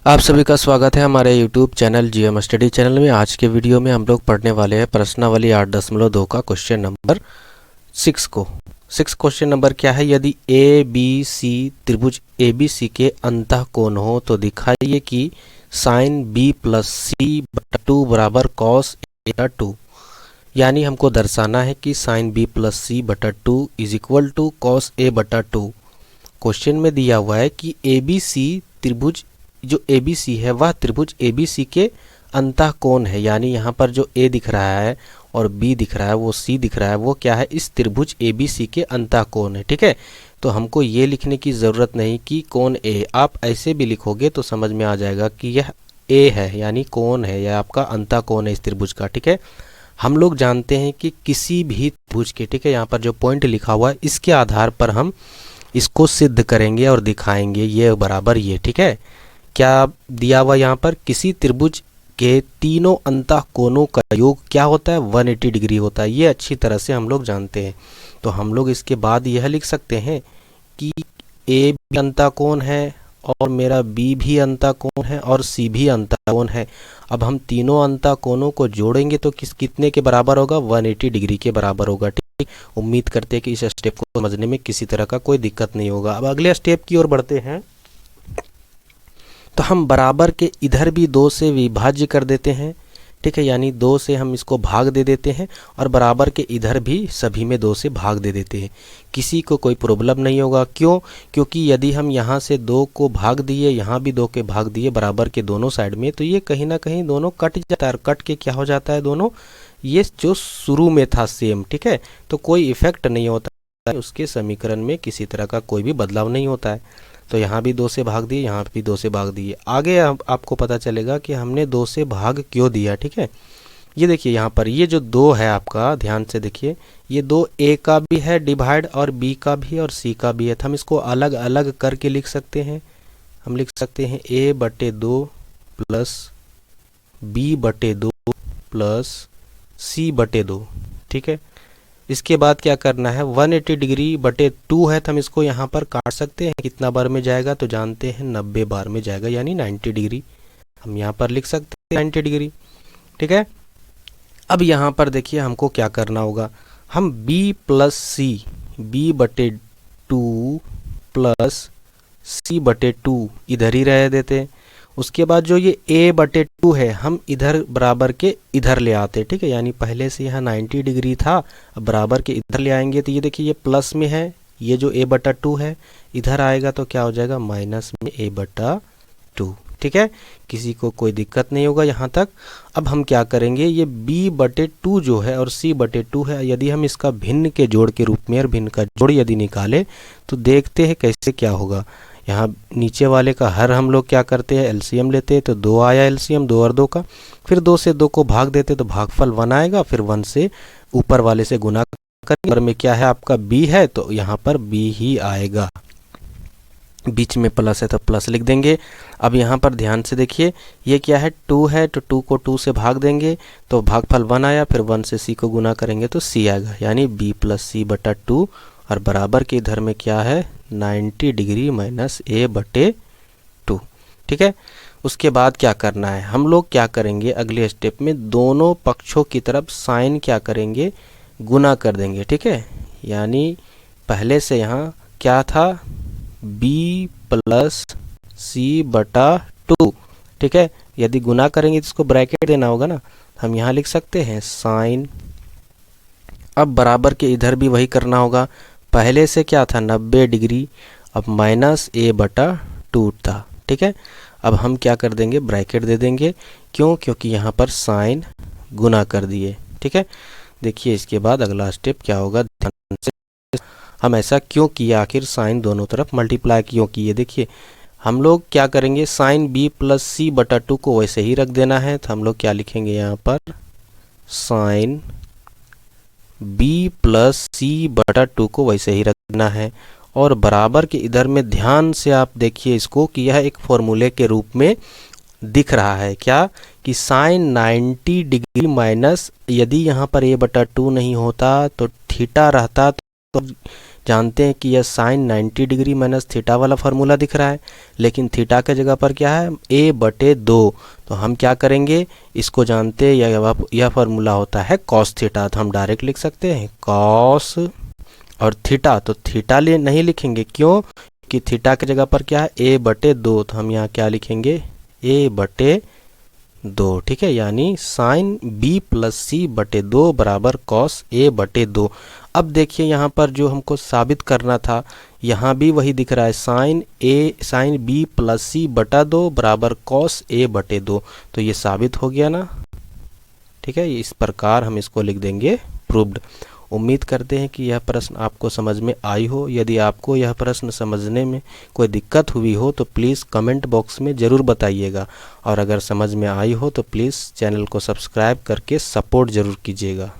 आप सभी का स्वागत है हमारे YouTube channel GM study channel में। आज के वीडियो में हम लोग पढ़ने वाले हैं प्रश्नावली 8.2 का क्वेश्चन नंबर 6 को। 6 क्वेश्चन नंबर क्या है, यदि ए बी सी त्रिभुज ए बी सी के अंतःकोण हो तो दिखाइए कि साइन बी प्लस सी बटा 2 बराबर कॉस ए बटा 2। यानी हमको दर्शाना है कि साइन बी प्लस सी बटा 2 is equal to cos A बटा 2। क्वेश्चन में दिया हुआ है कि ए बी सी त्रिभुज जो ABC है वह त्रिभुज ABC के अंतःकोण है। यानी यहाँ पर जो A दिख रहा है और B दिख रहा है, वो C दिख रहा है, वो क्या है, इस त्रिभुज ABC के अंतःकोण है। ठीक है, तो हमको ये लिखने की ज़रूरत नहीं कि कोण A। आप ऐसे भी लिखोगे तो समझ में आ जाएगा कि यह A है, यानी कोण है, यह आपका अंतःकोण है इस त्रिभुज का। ठीक है, हम लोग जानते हैं कि किसी भी त्रिभुज के, ठीक है, यहाँ पर जो पॉइंट लिखा हुआ है इसके आधार पर हम इसको सिद्ध करेंगे और दिखाएंगे ये बराबर ये। ठीक है, क्या दिया हुआ यहाँ पर, किसी त्रिभुज के तीनों अंतःकोणों का योग क्या होता है, 180 डिग्री होता है। ये अच्छी तरह से हम लोग जानते हैं। तो हम लोग इसके बाद यह लिख सकते हैं कि ए भी अंतःकोण है और मेरा बी भी अंतःकोण है और सी भी अंतःकोण है। अब हम तीनों अंतःकोणों को जोड़ेंगे तो कितने के बराबर होगा, 180 डिग्री के बराबर होगा। ठीक, उम्मीद करते हैं कि इस स्टेप को समझने में किसी तरह का कोई दिक्कत नहीं होगा। अब अगले स्टेप की ओर बढ़ते हैं। तो हम बराबर के इधर भी 2 से विभाज्य कर देते हैं। ठीक है, यानी 2 से हम इसको भाग दे देते हैं और बराबर के इधर भी सभी में 2 से भाग दे देते हैं। किसी को कोई प्रॉब्लम नहीं होगा। क्यों? क्योंकि यदि हम यहाँ से 2 को भाग दिए, यहाँ भी 2 के भाग दिए बराबर के दोनों साइड में, तो ये कहीं ना कहीं दोनों कट जाता है। और कट के क्या हो जाता है, दोनों ये जो शुरू में था सेम। ठीक है, तो कोई इफेक्ट नहीं होता है, उसके समीकरण में किसी तरह का कोई भी बदलाव नहीं होता है। तो यहाँ भी 2 से भाग दिए, यहाँ भी 2 से भाग दिए। आगे आपको पता चलेगा कि हमने 2 से भाग क्यों दिया। ठीक है, ये देखिए यहाँ पर ये जो 2 है आपका, ध्यान से देखिए, ये 2 ए का भी है डिवाइड और बी का भी और सी का भी है। तो हम इसको अलग अलग करके लिख सकते हैं। हम लिख सकते हैं a/2 plus b/2 plus c/2। ठीक है, इसके बाद क्या करना है, 180 डिग्री बटे 2 है तो हम इसको यहाँ पर काट सकते हैं। कितना बार में जाएगा तो जानते हैं, 90 बार में जाएगा, यानी 90 डिग्री। हम यहाँ पर लिख सकते हैं 90 डिग्री। ठीक है, अब यहाँ पर देखिए हमको क्या करना होगा, हम b प्लस सी, b/2 प्लस c/2 इधर ही रह देते। उसके बाद जो ये a/2 है हम इधर बराबर के इधर ले आते। ठीक है, यानी पहले से यहाँ 90 डिग्री था, अब बराबर के इधर ले आएंगे तो ये देखिए ये प्लस में है, ये जो a/2 है इधर आएगा तो क्या हो जाएगा, माइनस में a/2। ठीक है, किसी को कोई दिक्कत नहीं होगा यहाँ तक। अब हम क्या करेंगे, ये b/2 जो है और c/2 है, यदि हम इसका भिन्न के जोड़ के रूप में और भिन्न का जोड़ यदि निकाले तो देखते हैं कैसे क्या होगा। यहाँ नीचे वाले का हर हम लोग क्या करते हैं, एलसीएम लेते हैं। तो 2 आया एलसीएम 2 और 2 का, फिर 2 से 2 को भाग देते तो भागफल 1 आएगा, फिर 1 से ऊपर वाले से गुना करेंगे। ऊपर में क्या है आपका b है तो यहाँ पर b ही आएगा, बीच में प्लस है तो प्लस लिख देंगे। अब यहाँ पर ध्यान से देखिए, ये क्या है, 2 है तो 2 को 2 से भाग देंगे तो भागफल 1 आया, फिर 1 से c को गुना करेंगे तो c आएगा, यानी b प्लस c/2 और बराबर के इधर में क्या है, 90 डिग्री माइनस a/2। ठीक है, उसके बाद क्या करना है, हम लोग क्या करेंगे अगले स्टेप में, दोनों पक्षों की तरफ साइन क्या करेंगे, गुना कर देंगे। ठीक है, यानी पहले से यहाँ क्या था, b प्लस c/2। ठीक है, यदि गुना करेंगे तो इसको ब्रैकेट देना होगा ना, हम यहाँ लिख सकते हैं साइन। अब बराबर के इधर भी वही करना होगा, पहले से क्या था 90 डिग्री, अब माइनस a/2 था। ठीक है, अब हम क्या कर देंगे, ब्रैकेट दे देंगे। क्यों? क्योंकि यहाँ पर साइन गुना कर दिए। ठीक है, देखिए इसके बाद अगला स्टेप क्या होगा, ध्यान से हम ऐसा क्यों किया, आखिर साइन दोनों तरफ मल्टीप्लाई क्यों किए। देखिए हम लोग क्या करेंगे, साइन b प्लस c/2 को वैसे ही रख देना है। तो हम लोग क्या लिखेंगे यहाँ पर, साइन b प्लस c/2 को वैसे ही रखना है। और बराबर के इधर में ध्यान से आप देखिए इसको कि यह एक फॉर्मूले के रूप में दिख रहा है, क्या कि साइन 90 डिग्री माइनस, यदि यहाँ पर a/2 नहीं होता तो थीटा रहता तो जानते हैं कि यह साइन 90 डिग्री माइनस थीटा वाला फार्मूला दिख रहा है, लेकिन थीटा के जगह पर क्या है a/2। तो हम क्या करेंगे, इसको जानते हैं यह फार्मूला होता है कॉस थीटा। तो हम डायरेक्ट लिख सकते हैं कॉस और थीटा। तो थीटा ले नहीं लिखेंगे, क्यों कि थीटा की जगह पर क्या है a/2। तो हम यहाँ क्या लिखेंगे a/2, ठीक है, यानी साइन b प्लस c/2 बराबर कॉस a/2। अब देखिए यहाँ पर जो हमको साबित करना था, यहाँ भी वही दिख रहा है साइन b प्लस c/2 बराबर कॉस a/2। तो ये साबित हो गया ना, ठीक है। इस प्रकार हम इसको लिख देंगे प्रूव्ड। उम्मीद करते हैं कि यह प्रश्न आपको समझ में आई हो। यदि आपको यह प्रश्न समझने में कोई दिक्कत हुई हो तो प्लीज़ कमेंट बॉक्स में ज़रूर बताइएगा, और अगर समझ में आई हो तो प्लीज़ चैनल को सब्सक्राइब करके सपोर्ट ज़रूर कीजिएगा।